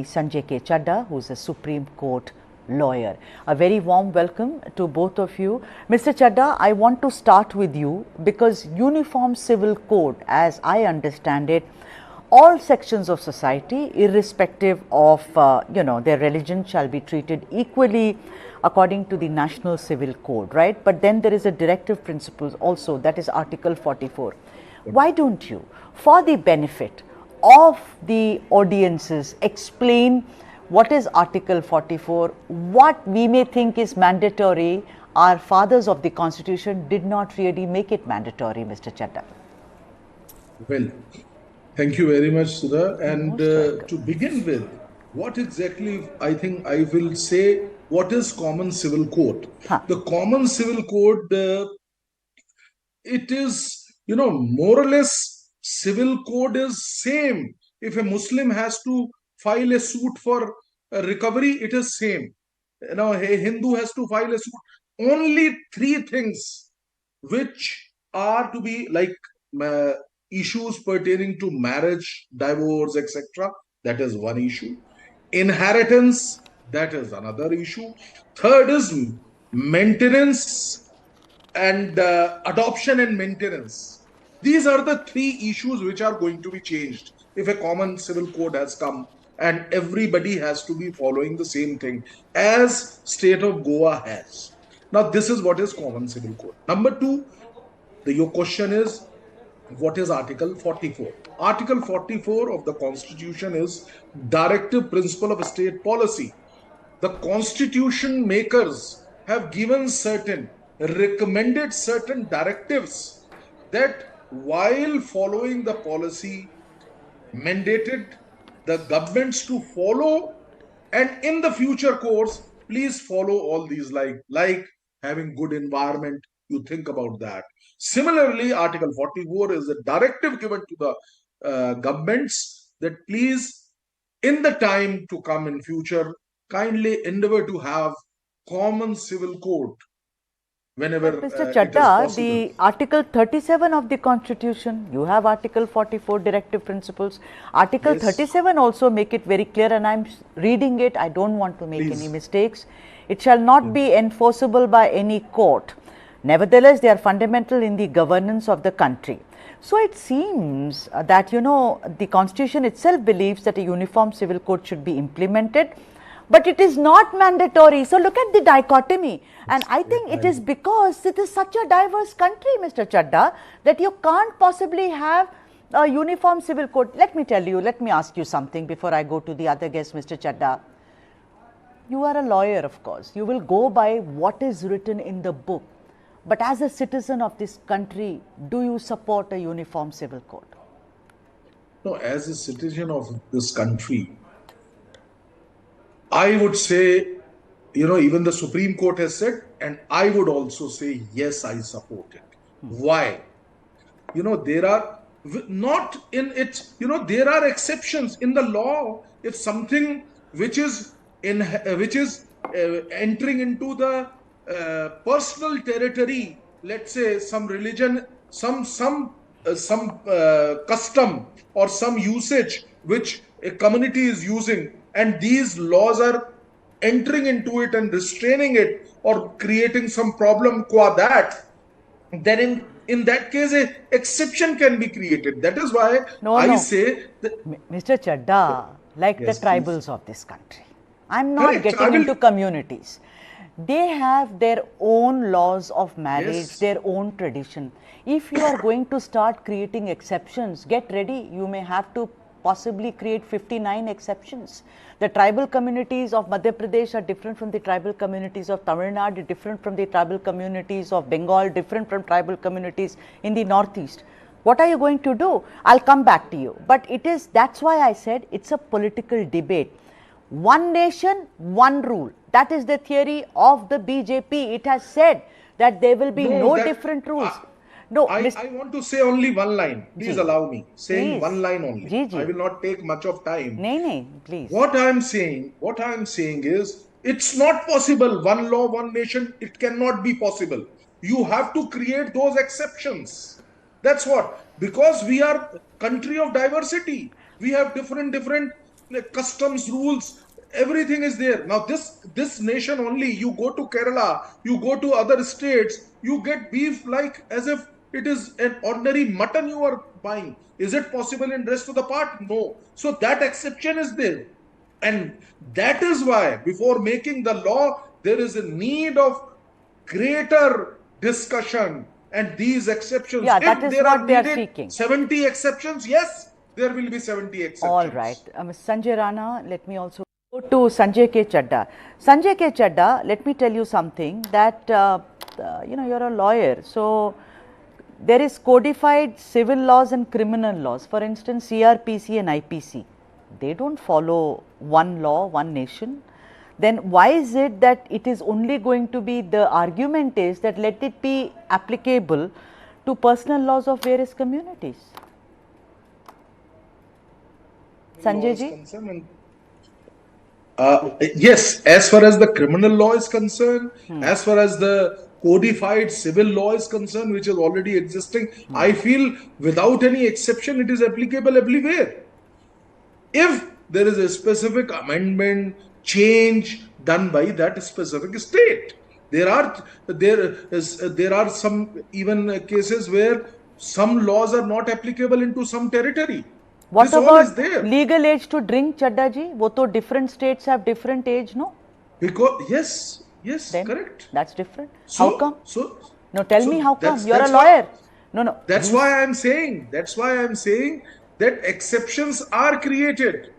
Sanjay K Chadha, who is a Supreme Court lawyer. A very warm welcome to both of you. Mr. Chadha, I want to start with you because Uniform Civil Code, as I understand it, all sections of society, irrespective of their religion, shall be treated equally according to the National Civil Code, right? But then there is a directive principle also, that is Article 44. Why don't you, for the benefit of the audiences, explain what is Article 44, what we may think is mandatory? Our fathers of the Constitution did not really make it mandatory, Mr. Chadha. Well, thank you very much, Sudha. And to begin with, what exactly I think I will say, what is Common Civil Code? The Common Civil Code, it is, more or less, civil code is same. If a Muslim has to file a suit for recovery, it is same. A Hindu has to file a suit. Only three things which are to be like issues pertaining to marriage, divorce, etc. That is one issue. Inheritance, that is another issue. Third is maintenance and adoption and maintenance. These are the three issues which are going to be changed if a common civil code has come and everybody has to be following the same thing as state of Goa has. Now, this is what is common civil code. Number two, your question is, what is Article 44? Article 44 of the Constitution is directive principle of state policy. The Constitution makers have given recommended certain directives that while following the policy, mandated the governments to follow, and in the future course, please follow all these, like having good environment. You think about that. Similarly, Article 44 is a directive given to the governments that please, in the time to come in future, kindly endeavor to have common civil code whenever Mr. Chadha, the Article 37 of the Constitution, you have Article 44 directive principles. Article 37 also make it very clear, and I am reading it, I don't want to make any mistakes. It shall not be enforceable by any court. Nevertheless, they are fundamental in the governance of the country. So it seems that, the Constitution itself believes that a uniform civil code should be implemented, but it is not mandatory. So look at the dichotomy. And I think it is because it is such a diverse country, Mr. Chadha, that you can't possibly have a uniform civil code. Let me ask you something before I go to the other guest, Mr. Chadha. You are a lawyer, of course. You will go by what is written in the book. But as a citizen of this country, do you support a uniform civil code? No, as a citizen of this country, I would say, even the Supreme Court has said, and I would also say, yes, I support it. Why? There are not in it, there are exceptions in the law. If something which is entering into the personal territory, let's say some religion, some custom or some usage which a community is using, and these laws are entering into it and restraining it or creating some problem qua that, then in that case, an exception can be created. That is why I say that, Mr. Chadha, like the tribals of this country, I'm not getting into communities. They have their own laws of marriage, their own tradition. If you are going to start creating exceptions, get ready. You may have to possibly create 59 exceptions. The tribal communities of Madhya Pradesh are different from the tribal communities of Tamil Nadu, different from the tribal communities of Bengal, different from tribal communities in the Northeast. What are you going to do? I'll come back to you. But that's why I said it's a political debate. One nation, one rule. That is the theory of the BJP. It has said that there will be no different rules. I want to say only one line. Please allow me. Saying one line only. I will not take much of time. Please. What I am saying is, it's not possible. One law, one nation. It cannot be possible. You have to create those exceptions. That's what. Because we are country of diversity. We have different customs rules, everything is there. Now this nation only, you go to Kerala, you go to other states, you get beef like as if it is an ordinary mutton you are buying. Is it possible in rest of the part? No. So that exception is there. And that is why before making the law, there is a need of greater discussion and these exceptions. Yeah, that if is there what are they are needed seeking. 70 exceptions, yes, there will be 70 exceptions. All right. Sanjay Rana, let me also go to Sanjay K Chadha. Sanjay K Chadha, let me tell you something that, you're a lawyer. So, there is codified civil laws and criminal laws. For instance, CRPC and IPC. They don't follow one law, one nation. Then why is it that it is only going to be, the argument is that let it be applicable to personal laws of various communities? Sanjay ji? Yes, as far as the criminal law is concerned, as far as the codified civil law is concerned, which is already existing, I feel without any exception, it is applicable everywhere. If there is a specific amendment, change done by that specific state, there are some even cases where some laws are not applicable into some territory. What about legal age to drink, Chadha ji? Wo to different states have different age, no? Because yes, then correct. That's different. How come? No, tell me how come. You're a why, lawyer. No. That's why I'm saying. That's why I'm saying that exceptions are created.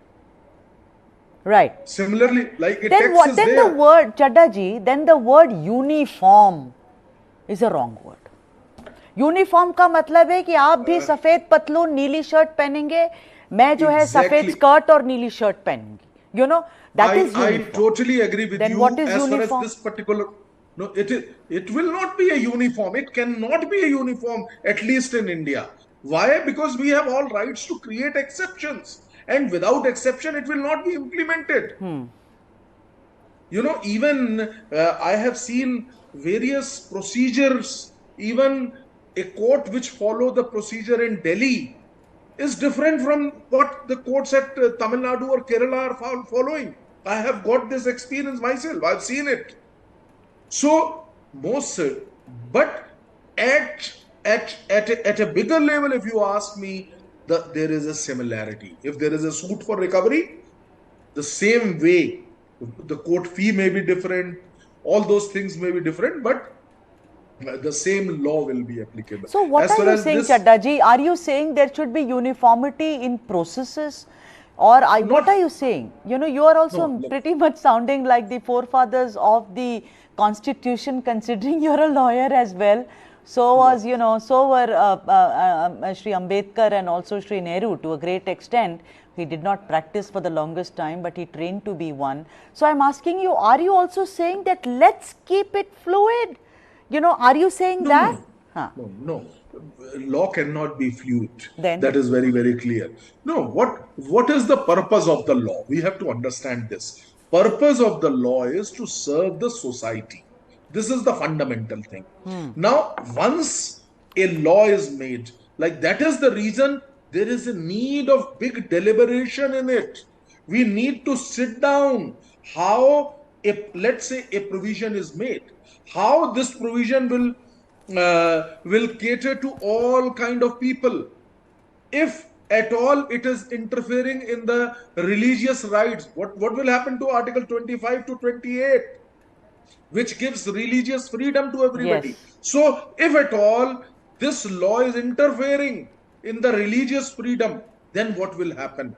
Right. Similarly, like a then text is then there. The word, Chadha ji, then the word uniform is a wrong word. Uniform का मतलब है कि आप भी सफेद पतलून नीली shirt पहनेंगे, मैं जो है सफेद स्कर्ट और नीली shirt पहनूंगी. That is uniform. I totally agree with then you. What is as uniform? far as this particular, no, it will not be a uniform. It cannot be a uniform, at least in India. Why? Because we have all rights to create exceptions, and without exception, it will not be implemented. Even I have seen various procedures, even a court which follow the procedure in Delhi is different from what the courts at Tamil Nadu or Kerala are following. I have got this experience myself. I've seen it. So but at a bigger level, if you ask me, there is a similarity. If there is a suit for recovery, the same way, the court fee may be different, all those things may be different, but the same law will be applicable. So what are you saying, Chadha ji? Are you saying there should be uniformity in processes? Or what are you saying? You are also pretty much sounding like the forefathers of the constitution, considering you're a lawyer as well. So were Shri Ambedkar and also Shri Nehru to a great extent. He did not practice for the longest time, but he trained to be one. So I'm asking you, are you also saying that let's keep it fluid? Are you saying that? No. Law cannot be fluid. Then? That is very, very clear. No, what is the purpose of the law? We have to understand this. Purpose of the law is to serve the society. This is the fundamental thing. Now, once a law is made, like that is the reason there is a need of big deliberation in it. We need to sit down how, let's say a provision is made, how this provision will cater to all kind of people. If at all it is interfering in the religious rights, what will happen to Article 25 to 28, which gives religious freedom to everybody? Yes. So if at all this law is interfering in the religious freedom, then what will happen?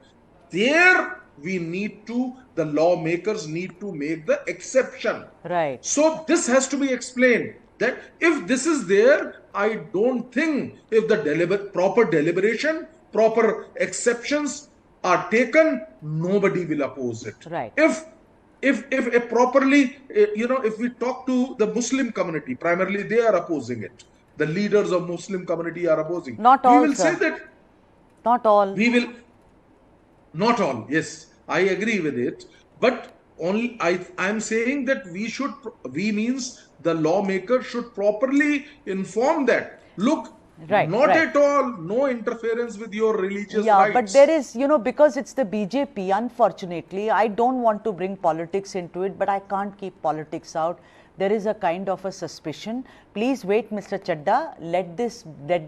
There the lawmakers need to make the exception. Right. So this has to be explained, that if this is there, I don't think if the proper deliberation, proper exceptions are taken, nobody will oppose it. Right. If properly, if we talk to the Muslim community, primarily they are opposing it. The leaders of Muslim community are opposing. Not all, we will sir. say that. Not all. We will. Not all. Yes, I agree with it. But only I'm saying that we means the lawmaker should properly inform that. Look, Right, Not right. at all. No interference with your religious Yeah, rights. but there is, because it's the BJP, unfortunately, I don't want to bring politics into it, but I can't keep politics out. There is a kind of a suspicion. Please wait, Mr. Chadha, let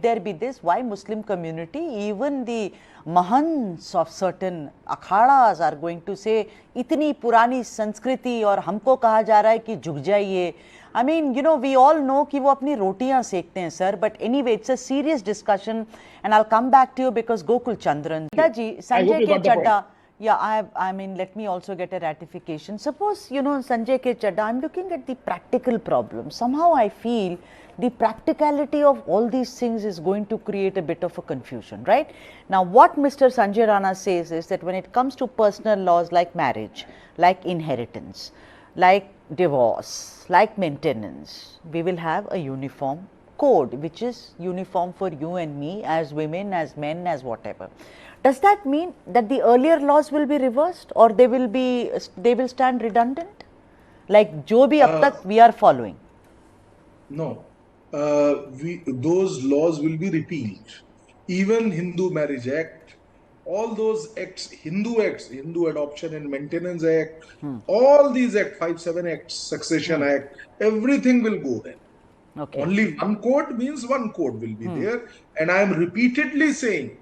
there be this. Why Muslim community, even the Mahants of certain akhadas are going to say, itni purani Sanskriti और हमको कहा जा रहा है कि झुक जाइए. I mean, we all know कि वो अपनी रोटियां सेकते हैं, sir. But anyway, it's a serious discussion, and I'll come back to you because Gokul Chandran. Ji, Sanjay K Chadha. Yeah, I mean, let me also get a ratification. Suppose, Sanjay K Chadha, I'm looking at the practical problem. Somehow I feel the practicality of all these things is going to create a bit of a confusion, right? Now, what Mr. Sanjay Rana says is that when it comes to personal laws like marriage, like inheritance, like divorce, like maintenance, we will have a uniform code which is uniform for you and me, as women, as men, as whatever. Does that mean that the earlier laws will be reversed, or they will stand redundant? Like jo bhi ab tak we are following. No, those laws will be repealed. Even Hindu Marriage Act, all those acts, Hindu Adoption and Maintenance Act, all these acts, 5-7 acts, Succession Act, everything will go then. Okay. Only one code means one code will be there. And I am repeatedly saying,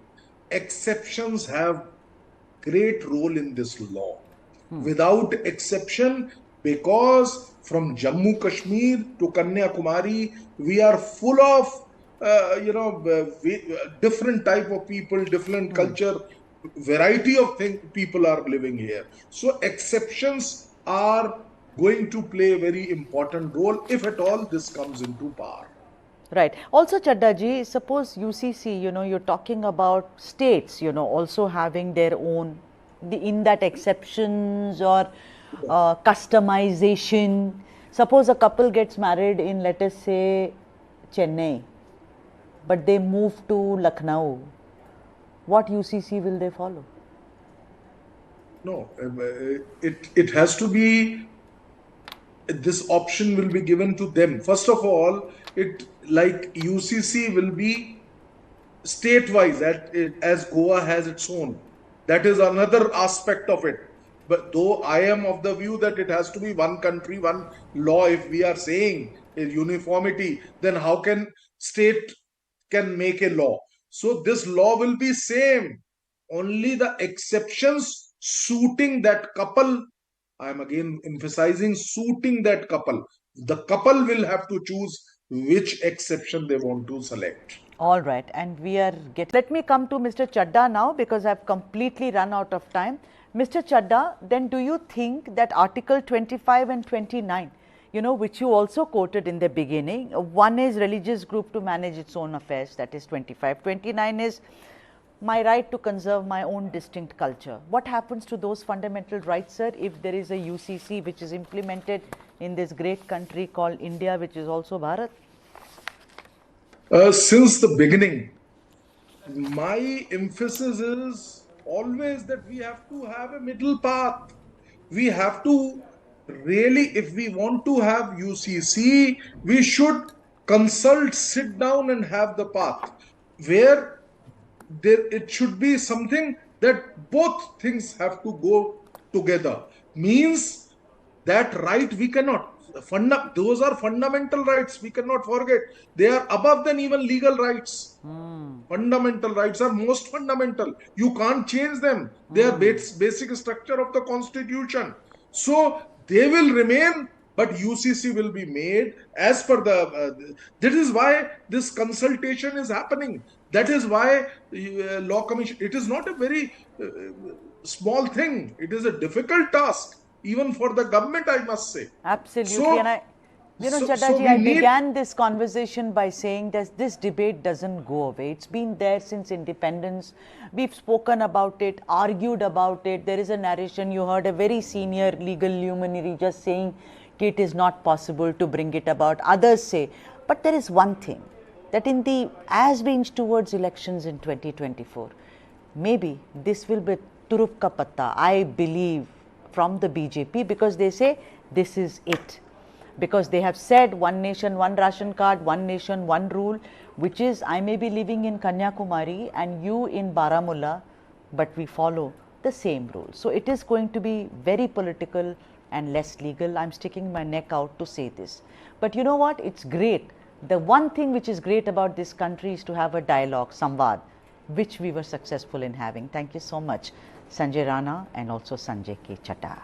exceptions have great role in this law. Without exception, because from Jammu Kashmir to Kanyakumari, we are full of different type of people, different culture, variety of people are living here. So exceptions are going to play a very important role if at all this comes into power. Right. Also, Chadha ji, suppose UCC, you're talking about states, also having their own, in that exceptions or customization. Suppose a couple gets married in, let us say, Chennai, but they move to Lucknow. What UCC will they follow? No, it has to be, this option will be given to them. First of all, like UCC will be state-wise, as Goa has its own. That is another aspect of it. But though I am of the view that it has to be one country, one law, if we are saying a uniformity, then how can state can make a law? So this law will be same. Only the exceptions suiting that couple, I am again emphasizing suiting that couple. The couple will have to choose which exception they want to select. All right, and we are getting. Let me come to Mr. Chadha now because I've completely run out of time. Mr. Chadha, then do you think that Article 25 and 29, which you also quoted in the beginning, one is religious group to manage its own affairs, that is 25. 29 is my right to conserve my own distinct culture. What happens to those fundamental rights, sir, if there is a UCC which is implemented in this great country called India, which is also Bharat? Since the beginning, my emphasis is always that we have to have a middle path. We have to really, if we want to have UCC, we should consult, sit down and have the path where it should be something that both things have to go together. Means that right we cannot, those are fundamental rights, we cannot forget. They are above than even legal rights. Fundamental rights are most fundamental. You can't change them. They are basic structure of the constitution. So they will remain, but UCC will be made as per the, that is why this consultation is happening. That is why law commission, it is not a very small thing. It is a difficult task, even for the government, I must say. Absolutely. So, and Chadha ji, I began this conversation by saying that this debate doesn't go away. It's been there since independence. We've spoken about it, argued about it. There is a narration. You heard a very senior legal luminary just saying it is not possible to bring it about. Others say, but there is one thing, that as we inch towards elections in 2024, maybe this will be Turuf ka patta, I believe, from the BJP, because they say this is it. because they have said one nation, one ration card, one nation, one rule, which is I may be living in Kanyakumari and you in Baramulla, but we follow the same rules. So it is going to be very political and less legal. I am sticking my neck out to say this. But you know what? It's great. The one thing which is great about this country is to have a dialogue, samvad, which we were successful in having. Thank you so much, Sanjay Rana and also Sanjay K Chadha.